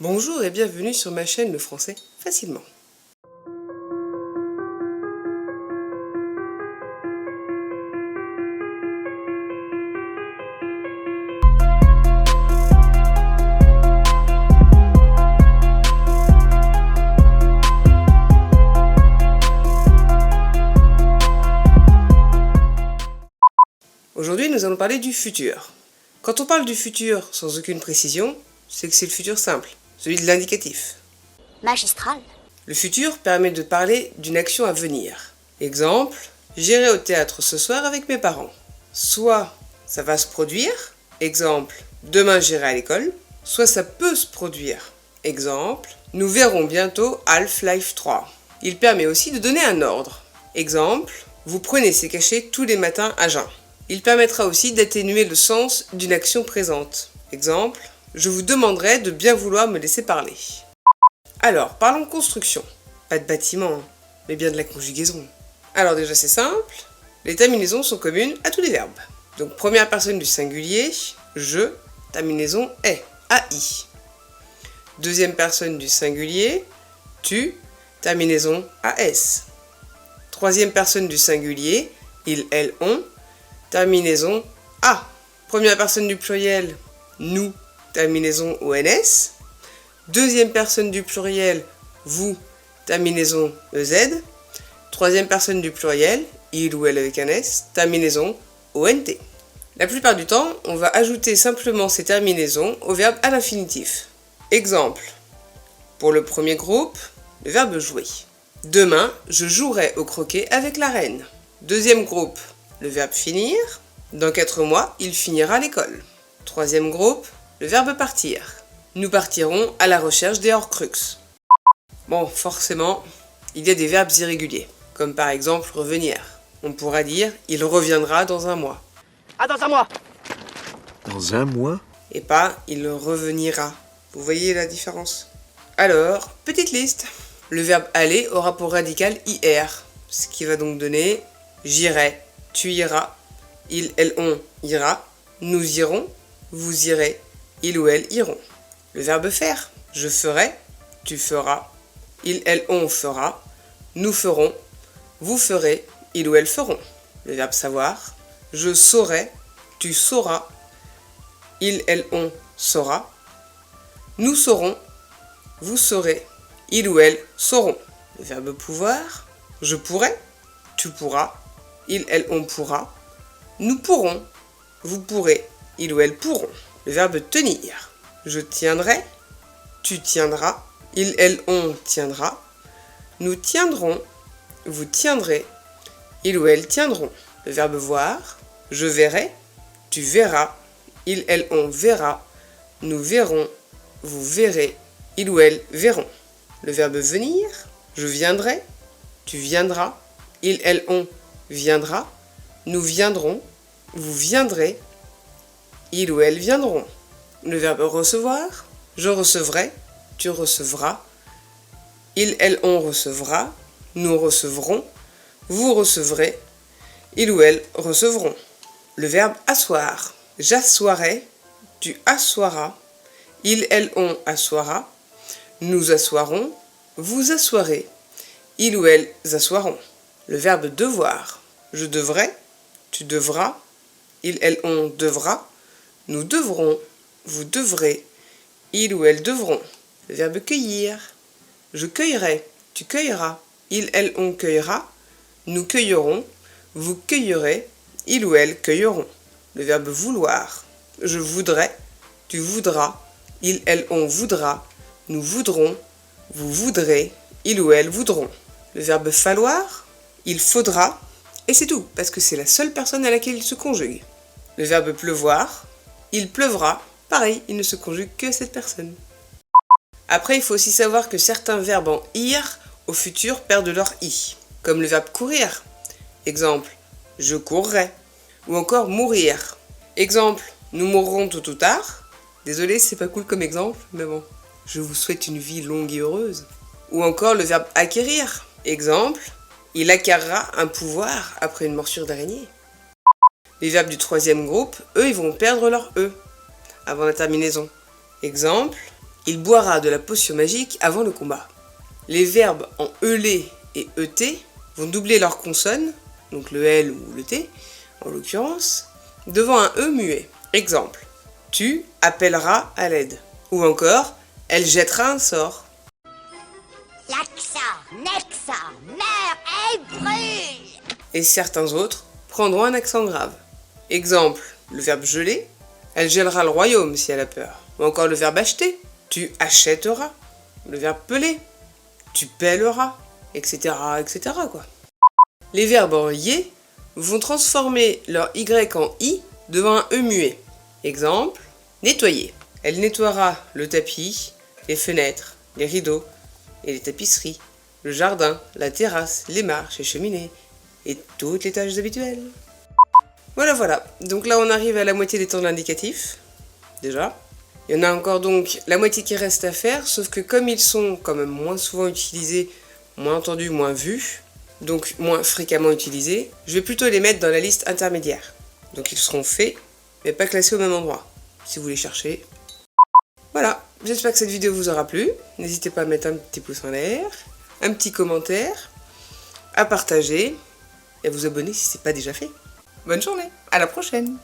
Bonjour et bienvenue sur ma chaîne Le Français Facilement. Aujourd'hui, nous allons parler du futur. Quand on parle du futur sans aucune précision, c'est que c'est le futur simple, celui de l'indicatif. Magistral. Le futur permet de parler d'une action à venir. Exemple, j'irai au théâtre ce soir avec mes parents. Soit ça va se produire, exemple, demain j'irai à l'école, soit ça peut se produire. Exemple, nous verrons bientôt Half-Life 3. Il permet aussi de donner un ordre. Exemple, vous prenez ces cachets tous les matins à jeun. Il permettra aussi d'atténuer le sens d'une action présente. Exemple, je vous demanderai de bien vouloir me laisser parler. Alors, parlons de construction. Pas de bâtiment, mais bien de la conjugaison. Alors déjà c'est simple, les terminaisons sont communes à tous les verbes. Donc première personne du singulier, je, terminaison est, AI. Deuxième personne du singulier, tu, terminaison AS. Troisième personne du singulier, ils, elles, on, terminaison A. Première personne du pluriel, nous, terminaison ONS. Deuxième personne du pluriel, vous, terminaison EZ. Troisième personne du pluriel, il ou elle avec un S, terminaison ONT. La plupart du temps, on va ajouter simplement ces terminaisons au verbe à l'infinitif. Exemple, pour le premier groupe, le verbe jouer. Demain, je jouerai au croquet avec la reine. Deuxième groupe, le verbe finir. Dans 4 mois, il finira l'école. Troisième groupe, le verbe partir. Nous partirons à la recherche des Horcruxes. Bon, forcément, il y a des verbes irréguliers, comme par exemple revenir. On pourra dire « il reviendra dans un mois ». Ah, dans un mois. Dans un mois? Et pas « il revenira ». Vous voyez la différence? Alors, petite liste. Le verbe aller aura pour radical IR, ce qui va donc donner « j'irai », tu iras, il, elle, on ira, nous irons, vous irez, il ou elle iront. Le verbe faire, je ferai, tu feras, il, elle, on fera, nous ferons, vous ferez, il ou elle feront. Le verbe savoir, je saurai, tu sauras, il, elle, on saura, nous saurons, vous saurez, il ou elle sauront. Le verbe pouvoir, je pourrai, tu pourras, il, elle, on pourra, nous pourrons, vous pourrez, il ou elle pourront. Le verbe tenir, je tiendrai, tu tiendras, il, elle, on tiendra, nous tiendrons, vous tiendrez, il ou elle tiendront. Le verbe voir, je verrai, tu verras, il, elle, on verra, nous verrons, vous verrez, il ou elle verront. Le verbe venir, je viendrai, tu viendras, il, elle, on viendra, nous viendrons, vous viendrez, il ou elle viendront. Le verbe recevoir, je recevrai, tu recevras, il, elle, on recevra, nous recevrons, vous recevrez, il ou elle recevront. Le verbe asseoir, j'assoirai, tu assoiras, il, elle, on assoira, nous assoirons, vous assoirez, il ou elles assoiront. Le verbe devoir, je devrai, tu devras, il, elle, on devra, nous devrons, vous devrez, il ou elles devront. Le verbe cueillir, je cueillerai, tu cueilleras, il, elle, on cueillera, nous cueillerons, vous cueillerez, il ou elles cueilleront. Le verbe vouloir, je voudrais, tu voudras, il, elle, on voudra, nous voudrons, vous voudrez, il ou elles voudront. Le verbe falloir, il faudra, et c'est tout, parce que c'est la seule personne à laquelle il se conjugue. Le verbe pleuvoir, il pleuvra, pareil, il ne se conjugue que cette personne. Après, il faut aussi savoir que certains verbes en ir au futur perdent leur i, comme le verbe courir. Exemple, je courrai. Ou encore mourir. Exemple, nous mourrons tôt ou tard. Désolé, c'est pas cool comme exemple, mais bon. Je vous souhaite une vie longue et heureuse. Ou encore le verbe acquérir. Exemple, il acquérera un pouvoir après une morsure d'araignée. Les verbes du troisième groupe, eux, ils vont perdre leur E avant la terminaison. Exemple, Il boira de la potion magique avant le combat. Les verbes en ELé et ET vont doubler leur consonne, donc le L ou le T, en l'occurrence, devant un E muet. Exemple, tu appelleras à l'aide. Ou encore, elle jettera un sort. L'accent, Nexa, meurt et brûle. Et certains autres prendront un accent grave. Exemple, le verbe geler, elle gèlera le royaume si elle a peur. Ou encore le verbe acheter, tu achèteras. Le verbe peler, tu pèleras, etc. etc. quoi. Les verbes en yé vont transformer leur Y en I devant un E muet. Exemple, nettoyer. Elle nettoiera le tapis, les fenêtres, les rideaux et les tapisseries, le jardin, la terrasse, les marches et cheminées, et toutes les tâches habituelles. Voilà. Donc là, on arrive à la moitié des temps de l'indicatif, déjà. Il y en a encore donc la moitié qui reste à faire, sauf que comme ils sont quand même moins souvent utilisés, moins entendus, moins vus, donc moins fréquemment utilisés, je vais plutôt les mettre dans la liste intermédiaire. Donc ils seront faits, mais pas classés au même endroit, si vous les cherchez. Voilà, j'espère que cette vidéo vous aura plu. N'hésitez pas à mettre un petit pouce en l'air, un petit commentaire, à partager et à vous abonner si ce n'est pas déjà fait. Bonne journée, à la prochaine!